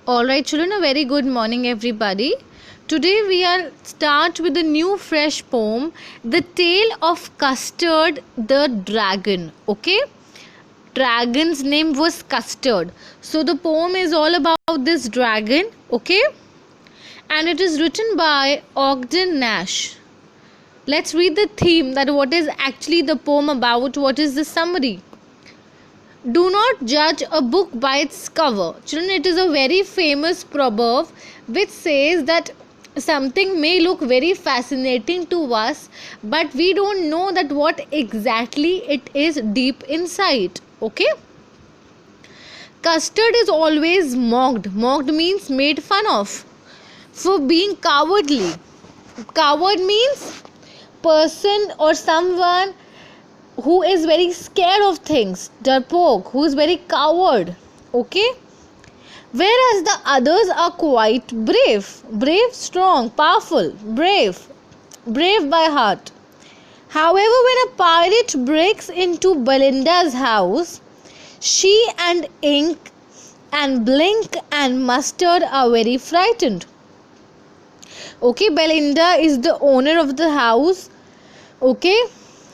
Alright children, a very good morning everybody. Today we are start with a new fresh poem, The Tale of Custard the Dragon. Okay? Dragon's name was Custard. So the poem is all about this dragon. Okay? And it is written by Ogden Nash. Let's read the theme, that what is actually the poem about, what is the summary. Do not judge a book by its cover. Children, it is a very famous proverb which says that something may look very fascinating to us, but we don't know that what exactly it is deep inside. Okay? Custard is always mocked. Mocked means made fun of for being cowardly. Coward means person or someone who is very scared of things, darpoke, who is very coward. Okay? Whereas the others are quite brave, strong, powerful, brave by heart. However, when a pirate breaks into Belinda's house, she and Ink and Blink and Mustard are very frightened. Okay, Belinda is the owner of the house. Okay,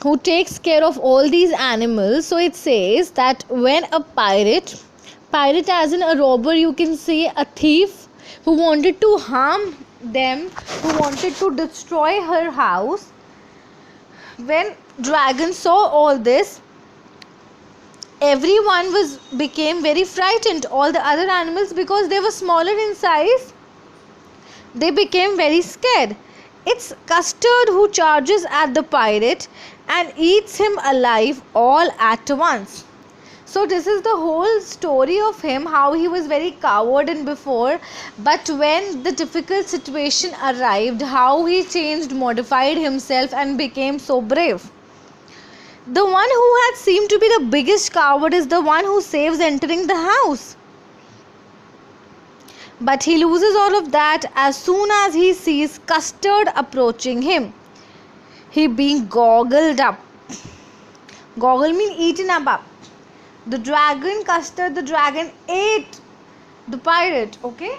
who takes care of all these animals. So it says that when a pirate as in a robber, you can say a thief who wanted to harm them, who wanted to destroy her house, when dragon saw all this, everyone became very frightened. All the other animals, because they were smaller in size, they became very scared. It's Custard who charges at the pirate and eats him alive all at once. So this is the whole story of him, how he was very coward in before, but when the difficult situation arrived, how he changed, modified himself and became so brave. The one who had seemed to be the biggest coward is the one who saves entering the house. But he loses all of that as soon as he sees Custard approaching him. He being goggled up. Goggle means eaten up. The dragon, Custard the dragon, ate the pirate. Okay?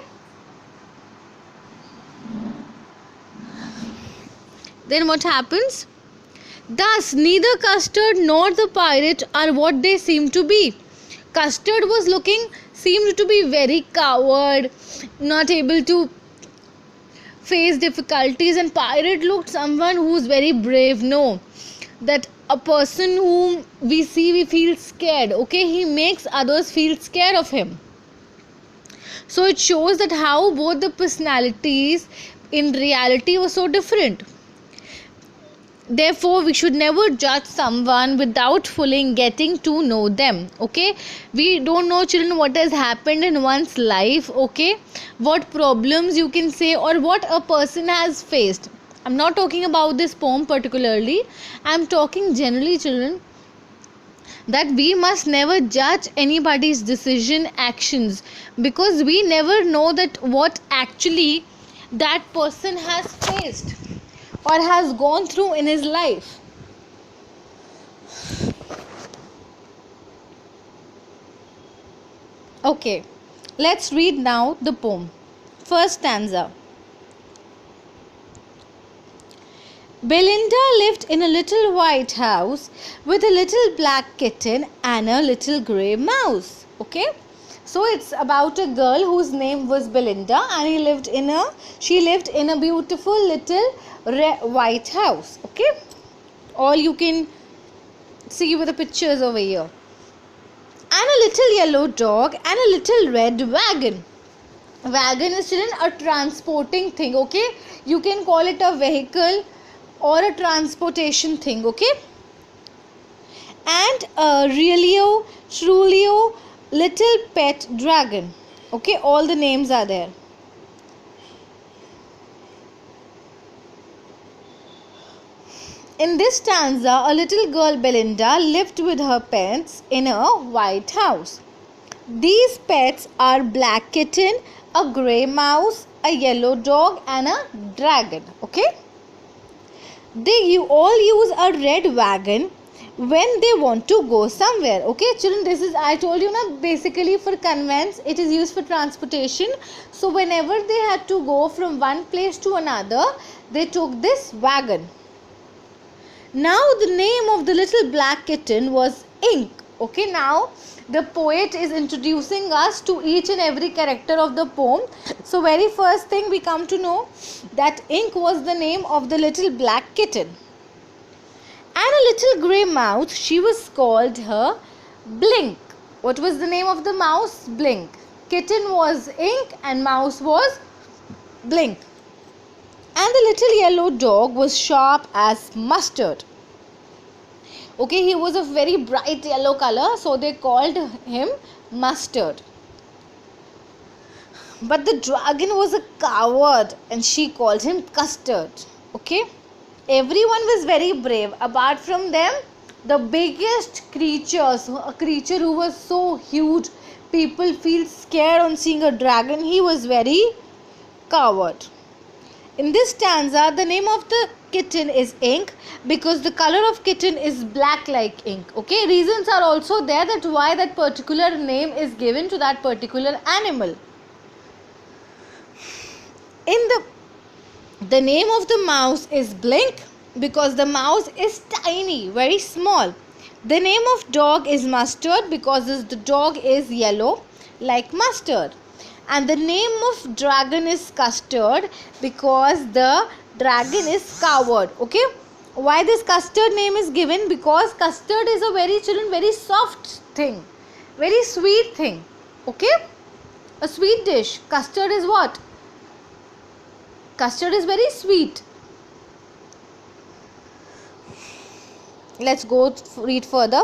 Then what happens? Thus, neither Custard nor the pirate are what they seem to be. Custard seemed to be very coward, not able to face difficulties, and pirate looked someone who's very brave. No, that a person whom we see, we feel scared. Okay, he makes others feel scared of him. So it shows that how both the personalities in reality were so different. Therefore, we should never judge someone without fully getting to know them. Okay, we don't know, children, what has happened in one's life. Okay, what problems you can say, or what a person has faced. I'm not talking about this poem particularly, I'm talking generally, children, that we must never judge anybody's decision, actions, because we never know that what actually that person has faced or has gone through in his life. Okay, let's read now the poem. First stanza. Belinda lived in a little white house with a little black kitten and a little grey mouse. Okay, so it's about a girl whose name was Belinda, and she lived in a beautiful little white house. Okay, all you can see with the pictures over here, and a little yellow dog and a little red wagon. Wagon is still a transporting thing. Okay, you can call it a vehicle or a transportation thing. Okay, and a Realio, Trulio, little pet dragon. Okay, all the names are there. In this stanza, a little girl Belinda lived with her pets in a white house. These pets are black kitten, a grey mouse, a yellow dog and a dragon. Okay, they all use a red wagon when they want to go somewhere. Okay children, this is, I told you now, basically for conveyance. It is used for transportation. So whenever they had to go from one place to another, they took this wagon. Now the name of the little black kitten was Ink. Okay, now the poet is introducing us to each and every character of the poem. So very first thing we come to know that Ink was the name of the little black kitten. And a little grey mouse, she was called her Blink. What was the name of the mouse? Blink. Kitten was Ink and mouse was Blink. And the little yellow dog was sharp as mustard. Okay, he was of very bright yellow color, so they called him Mustard. But the dragon was a coward and she called him Custard. Okay, everyone was very brave apart from them. The biggest creatures, a creature who was so huge, people feel scared on seeing a dragon, he was very coward. In this stanza, the name of the kitten is Ink because the color of kitten is black like ink. Okay, reasons are also there that why that particular name is given to that particular animal. In the name of the mouse is Blink because the mouse is tiny, very small. The name of dog is Mustard because the dog is yellow like mustard. And the name of dragon is Custard because the dragon is coward. Okay, why this Custard name is given? Because custard is a very soft thing, very sweet thing. Okay, a sweet dish. Custard is what? Custard is very sweet. Let's go read further.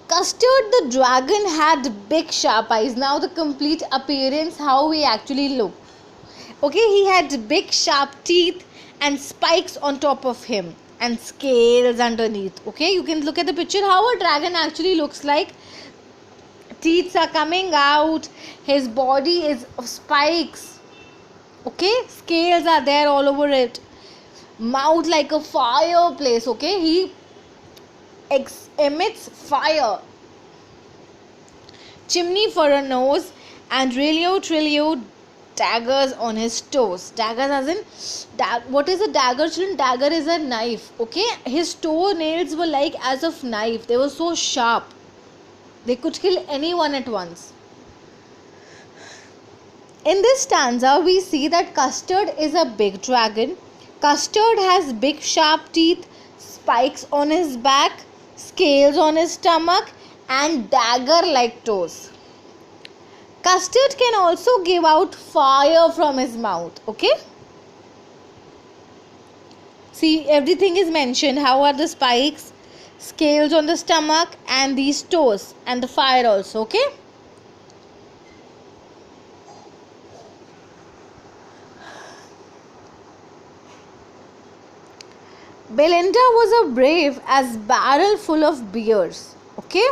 Custard the dragon had big sharp eyes. Now the complete appearance, how he actually looked. Okay, he had big sharp teeth and spikes on top of him and scales underneath. Okay, you can look at the picture how a dragon actually looks like. Teeth are coming out, his body is of spikes. Okay, scales are there all over it. Mouth like a fireplace. Okay, he emits fire. Chimney for a nose and trilio daggers on his toes. Daggers as in what is a dagger, children? Dagger is a knife. Okay, his toe nails were like as of knife. They were so sharp, they could kill anyone at once. In this stanza we see that Custard is a big dragon. Custard has big sharp teeth, spikes on his back, scales on his stomach and dagger like toes. Custard can also give out fire from his mouth. Okay, see, everything is mentioned. How are the spikes, scales on the stomach and these toes and the fire also. Okay, Belinda was a brave as barrel full of beers. Okay,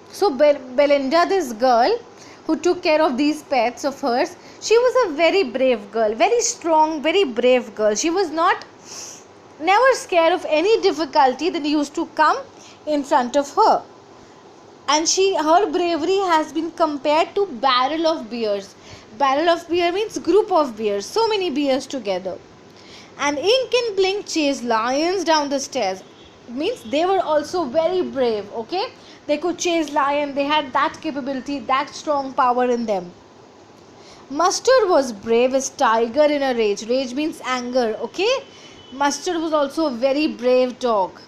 so Belinda, this girl who took care of these pets of hers, she was a very brave girl, very strong, very brave girl. She was never scared of any difficulty that used to come in front of her. And her bravery has been compared to barrel of beers. Barrel of beer means group of beers, so many beers together. And Ink and Blink chased lions down the stairs. It means they were also very brave. Okay, they could chase lion. They had that capability, that strong power in them. Mustard was brave as tiger in a rage. Rage means anger. Okay, Mustard was also a very brave dog.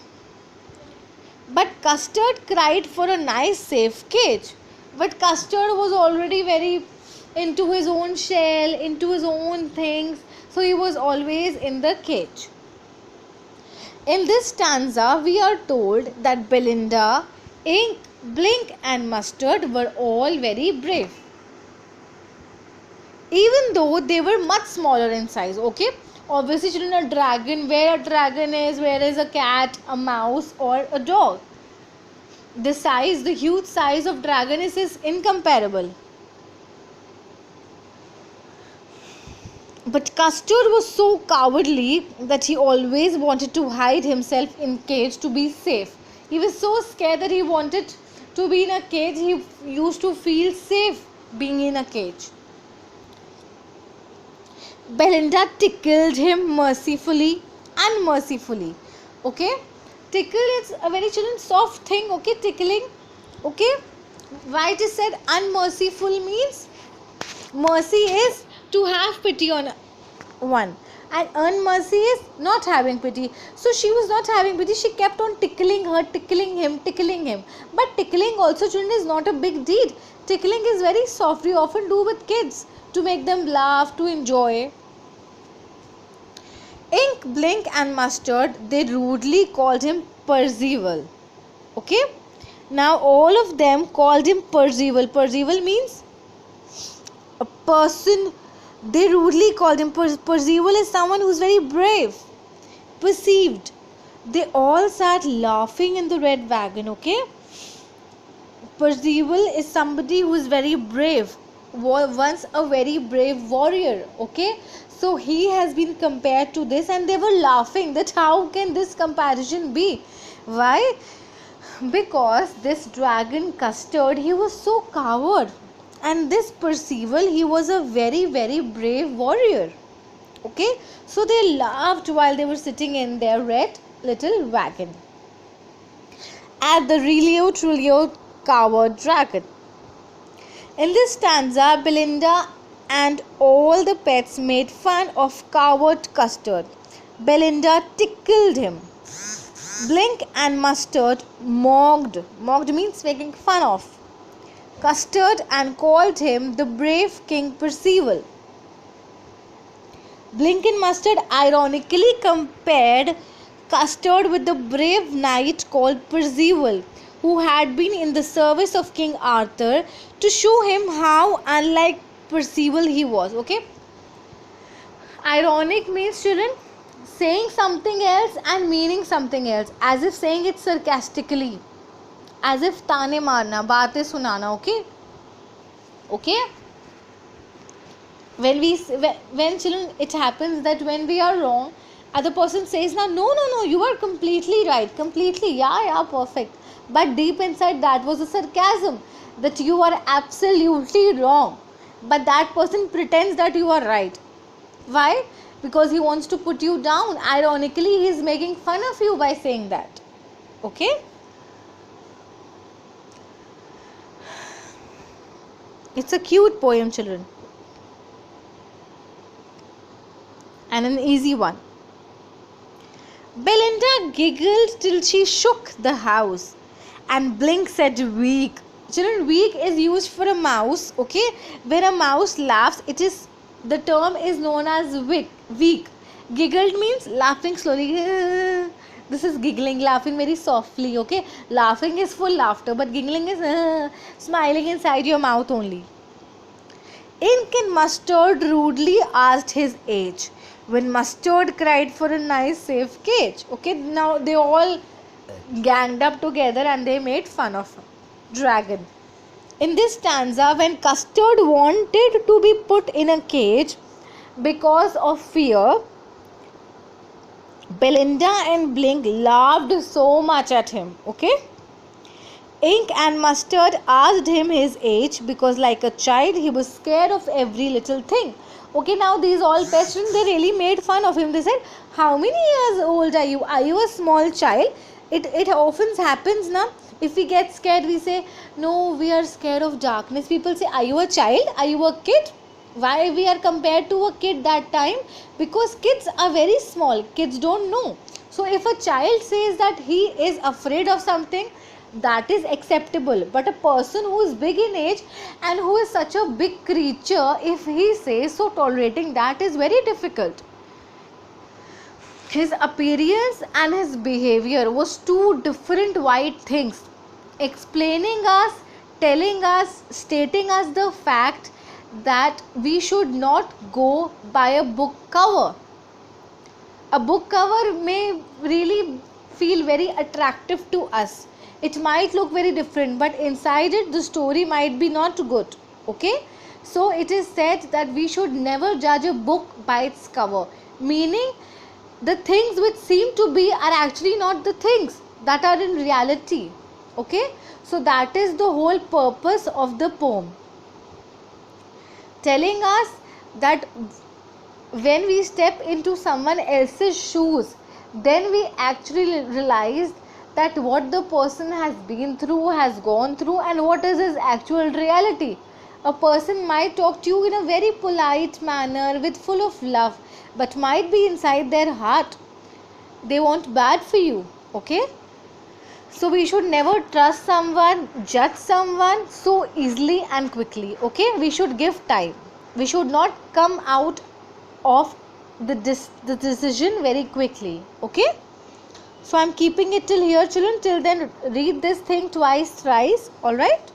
But Custard cried for a nice safe cage. But Custard was already very into his own shell, into his own things. So he was always in the cage. In this stanza, we are told that Belinda, Ink, Blink and Mustard were all very brave. Even though they were much smaller in size. Okay, obviously children, a dragon, where a dragon is, where is a cat, a mouse or a dog? The huge size of dragon is incomparable. But Custard was so cowardly that he always wanted to hide himself in cage to be safe. He was so scared that he wanted to be in a cage. He used to feel safe being in a cage. Belinda tickled him mercifully and mercifully. Okay, tickle is a very children soft thing. Okay, tickling. Okay, why it is said unmerciful means mercy is to have pity on one, and unmercy is not having pity. So she was not having pity. She kept on tickling her, tickling him, tickling him. But tickling also, children, is not a big deed. Tickling is very soft. We often do with kids to make them laugh, to enjoy. Ink, Blink and Mustard, they rudely called him Percival. Okay, now all of them called him Percival. Percival means a person. They rudely called him Percival is someone who is very brave, perceived. They all sat laughing in the red wagon. Okay, Percival is somebody who is very brave, once a very brave warrior. Okay, so he has been compared to this, and they were laughing that how can this comparison be? Why? Because this dragon Custard, he was so coward, and this Percival, he was a very very brave warrior. Okay, so they laughed while they were sitting in their red little wagon at the Relio Trulio coward dragon. In this stanza, Belinda and all the pets made fun of coward Custard. Belinda tickled him. Blink and Mustard mocked means making fun of Custard and called him the brave King Percival. Blink and Mustard ironically compared Custard with the brave knight called Percival, who had been in the service of King Arthur, to show him how unlike Percival he was. Okay, ironic means, children, saying something else and meaning something else, as if saying it sarcastically, as if ताने मारना, बातें सुनाना. Okay, when children, it happens that when we are wrong, other person says, now no, you are completely right, completely, yeah, perfect, but deep inside that was a sarcasm, that you are absolutely wrong, but that person pretends that you are right. Why? Because he wants to put you down. Ironically, he is making fun of you by saying that. Okay, it's a cute poem, children, and an easy one. Belinda giggled till she shook the house, and Blink said weak. Children, weak is used for a mouse. Okay, when a mouse laughs, the term is known as weak. Giggled means laughing slowly. This is giggling, laughing very softly. Okay, laughing is full laughter, but giggling is smiling inside your mouth only. Ink and Mustard rudely asked his age, when Mustard cried for a nice safe cage. Okay, now they all ganged up together and they made fun of dragon. In this stanza, when Custard wanted to be put in a cage because of fear, Belinda and Blink laughed so much at him. Okay, Ink and Mustard asked him his age because, like a child, he was scared of every little thing. Okay, now these all pets, they really made fun of him. They said, how many years old are you? Are you a small child? It often happens now. If we get scared, we say, no, we are scared of darkness. People say, are you a child? Are you a kid? Why we are compared to a kid that time? Because kids are very small. Kids don't know. So if a child says that he is afraid of something, that is acceptable. But a person who is big in age and who is such a big creature, if he says so, tolerating that is very difficult. His appearance and his behavior was two different white things, explaining us, telling us, stating us the fact that we should not go by a book cover. A book cover may really feel very attractive to us. It might look very different, but inside it the story might be not good. Okay, so it is said that we should never judge a book by its cover, meaning the things which seem to be are actually not the things that are in reality. Okay, so that is the whole purpose of the poem, telling us that when we step into someone else's shoes, then we actually realize that what the person has been through, has gone through, and what is his actual reality. A person might talk to you in a very polite manner with full of love, but might be inside their heart they want bad for you. Okay, so we should never trust someone, judge someone so easily and quickly. Okay, we should give time. We should not come out of the decision very quickly. Okay, so I'm keeping it till here, children. Till then, read this thing twice, thrice. All right.